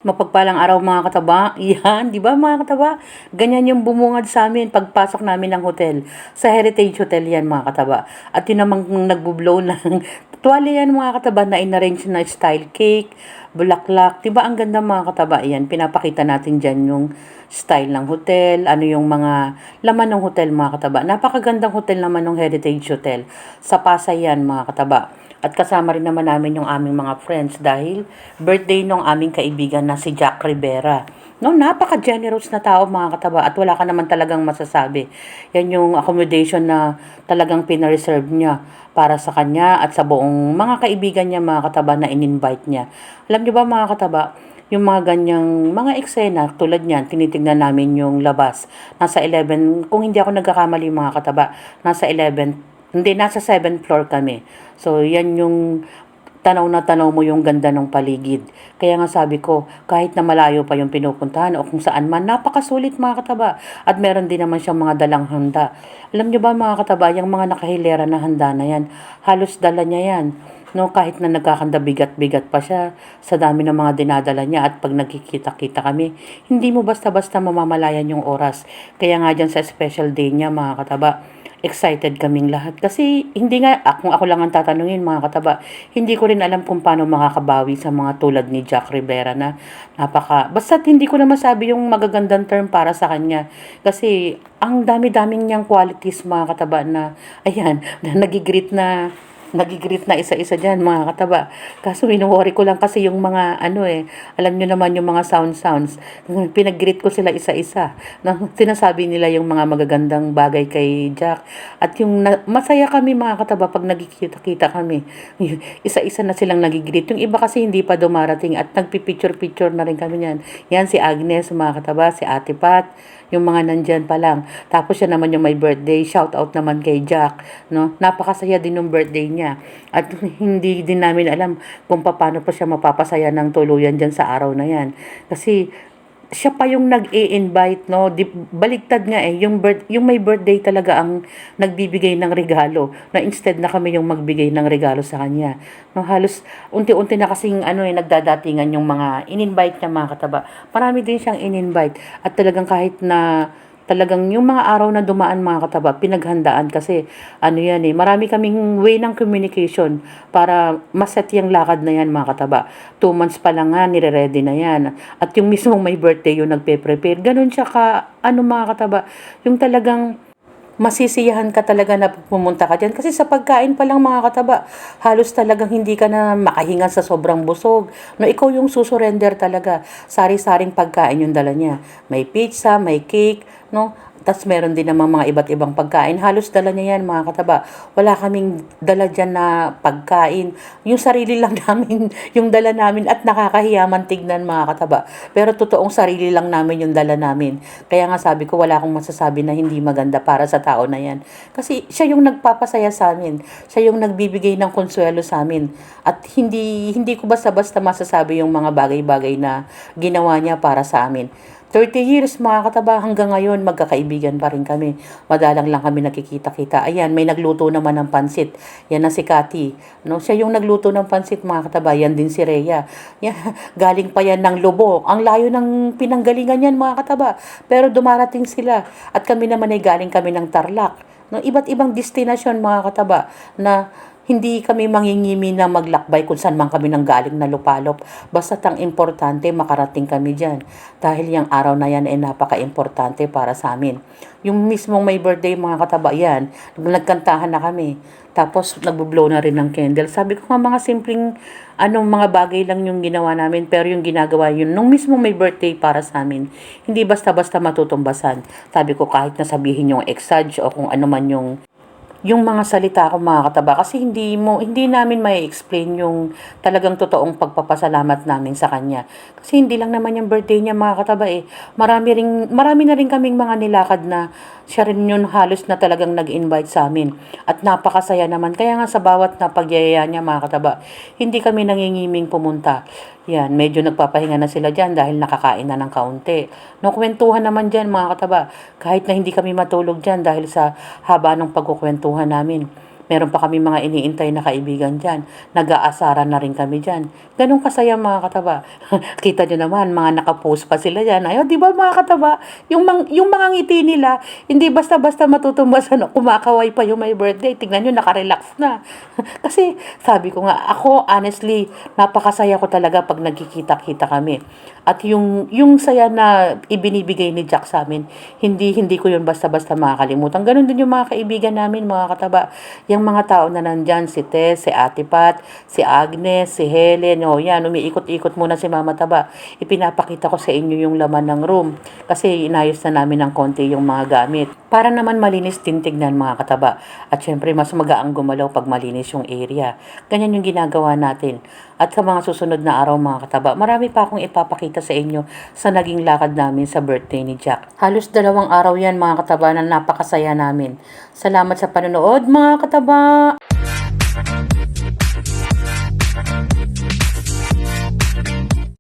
Mapagpalang araw mga kataba. Yan, di ba mga kataba? Ganyan yung bumungad sa amin pagpasok namin ng hotel. Sa Heritage Hotel yan mga kataba. At yun namang nagbublow ng tuwalya yan mga kataba na inarrange na style cake, bulaklak. Di ba ang ganda mga kataba? Yan, pinapakita natin dyan yung style ng hotel, ano yung mga laman ng hotel mga kataba. Napakagandang hotel naman ng Heritage Hotel. Sa Pasay yan mga kataba. At kasama rin naman namin yung aming mga friends dahil birthday nung aming kaibigan na si Jack Rivera. No, napaka-generous na tao mga kataba at wala ka naman talagang masasabi. Yan yung accommodation na talagang pina-reserve niya para sa kanya at sa buong mga kaibigan niya mga kataba na in-invite niya. Alam niyo ba mga kataba, yung mga ganyang mga eksena tulad niyan, tinitingnan namin yung labas. Nasa 11, kung hindi ako nagkakamali mga kataba, nasa 11 hindi, nasa 7th floor kami. So, yan yung tanaw na tanaw mo yung ganda ng paligid. Kaya nga sabi ko, kahit na malayo pa yung pinupuntahan o kung saan man, napakasulit mga kataba. At meron din naman siyang mga dalang handa. Alam niyo ba mga kataba, yung mga nakahilera na handa na yan, halos dala niya yan. No, kahit na nagkakanda bigat-bigat pa siya sa dami ng mga dinadala niya at pag nagkikita-kita kami, hindi mo basta-basta mamamalayan yung oras. Kaya nga dyan sa special day niya mga kataba, excited kaming lahat. Kasi hindi nga, kung ako lang ang tatanungin mga kataba, hindi ko rin alam kung paano makakabawi sa mga tulad ni Jack Rivera na basta't hindi ko na masabi yung magagandang term para sa kanya. Kasi ang dami-daming niyang qualities mga kataba na, ayan, na nagigreet na isa-isa dyan mga kataba. Kaso worry ko lang kasi yung mga alam nyo naman yung mga sounds. Pinag-greet ko sila isa-isa. Sinasabi nila yung mga magagandang bagay kay Jack. At yung masaya kami mga kataba pag nagkikita-kita kami. Isa-isa na silang nagigreet. Yung iba kasi hindi pa dumarating at nagpipicture-picture na rin kami yan. Yan si Agnes mga kataba, si Ate Pat, yung mga nandyan pa lang. Tapos siya naman yung may birthday, shout out naman kay Jack, no? Napakasaya din ng birthday niya. At hindi din namin alam kung paano pa siya mapapasaya ng tuluyan diyan sa araw na 'yan. Kasi siya pa yung nag-i-invite, no? Baligtad nga yung may birthday talaga ang nagbibigay ng regalo, na instead na kami yung magbigay ng regalo sa kanya. No, halos unti-unti na kasing nagdadatingan yung mga in-invite niya mga kataba. Marami din siyang in-invite at talagang kahit na talagang yung mga araw na dumaan mga kataba, pinaghandaan kasi marami kaming way ng communication para maset yung lakad na yan mga kataba. 2 months pa lang nga, nire-ready na yan. At yung mismong may birthday yung nagpe-prepare. Ganun siya mga kataba, yung talagang masisiyahan ka talaga na pumunta ka dyan. Kasi sa pagkain pa lang mga kataba, halos talagang hindi ka na makahinga sa sobrang busog. No, ikaw yung susurrender talaga. Sari-saring pagkain yung dala niya. May pizza, may cake, no? Tapos meron din namang mga iba't ibang pagkain. Halos dala niya yan mga kataba. Wala kaming dala dyan na pagkain. Yung sarili lang namin, yung dala namin at nakakahiya man tignan mga kataba. Pero totoong sarili lang namin yung dala namin. Kaya nga sabi ko wala akong masasabi na hindi maganda para sa tao na yan. Kasi siya yung nagpapasaya sa amin. Siya yung nagbibigay ng konsuelo sa amin. At hindi ko basta-basta masasabi yung mga bagay-bagay na ginawa niya para sa amin. 30 years mga kataba, hanggang ngayon magkakaibigan pa rin kami. Madalang lang kami nakikita-kita. Ayan, may nagluto naman ng pansit. Yan na si Cathy. No, siya yung nagluto ng pansit mga kataba. Yan din si Rhea. Yan, galing pa yan ng Lobo. Ang layo ng pinanggalingan yan mga kataba. Pero dumarating sila. At kami naman ay galing kami ng Tarlac. No, iba't ibang destinasyon mga kataba na hindi kami mangingimi na maglakbay kung saan man kami nang galing na lupalop. Basta ang importante, makarating kami dyan. Dahil yung araw na yan ay napaka-importante para sa amin. Yung mismong may birthday mga kataba yan, nagkantahan na kami. Tapos nagbo-blow na rin ng candle. Sabi ko nga mga simpleng mga bagay lang yung ginawa namin. Pero yung ginagawa yun, nung mismong may birthday para sa amin, hindi basta-basta matutumbasan. Sabi ko kahit nasabihin yung exage o kung ano man yung mga salita ko mga kataba kasi hindi namin may explain yung talagang totoong pagpapasalamat namin sa kanya. Kasi hindi lang naman yung birthday niya mga kataba eh. Marami na rin kaming mga nilakad na siya rin yun halos na talagang nag-invite sa amin. At napakasaya naman. Kaya nga sa bawat napagyayaya niya mga kataba, hindi kami nangingiming pumunta. Yan, medyo nagpapahinga na sila dyan dahil nakakain na ng kaunti. No, kwentuhan naman dyan mga kataba. Kahit na hindi kami matulog dyan dahil sa haba ng pagkukwentuhan namin. Meron pa kami mga iniintay na kaibigan dyan. Nag-aasaran na rin kami dyan. Ganun kasaya mga kataba. Kita nyo naman, mga nakapost pa sila dyan. Ayun, di ba mga kataba? Yung mga ngiti nila, hindi basta-basta matutumbasan, kumakaway pa yung may birthday. Tingnan nyo, nakarelax na. Kasi sabi ko nga, ako honestly, napakasaya ko talaga pag nagkikita-kita kami. At yung saya na ibinibigay ni Jack sa amin, hindi ko yun basta-basta makakalimutan. Ganun din yung mga kaibigan namin, mga kataba. Yung mga tao na nandyan, si Tess, si Ate Pat, si Agnes, si Helen, o yan, umiikot-ikot muna si Mama Taba. Ipinapakita ko sa inyo yung laman ng room. Kasi inayos na namin ng konti yung mga gamit. Para naman malinis din tignan, mga kataba. At syempre, mas magaang gumalaw pag malinis yung area. Ganyan yung ginagawa natin. At sa mga susunod na araw, mga kataba, marami pa akong ipapakita sa inyo sa naging lakad namin sa birthday ni Jack. Halos 2 araw yan, mga kataba, na napakasaya namin. Salamat sa panonood, mga kataba!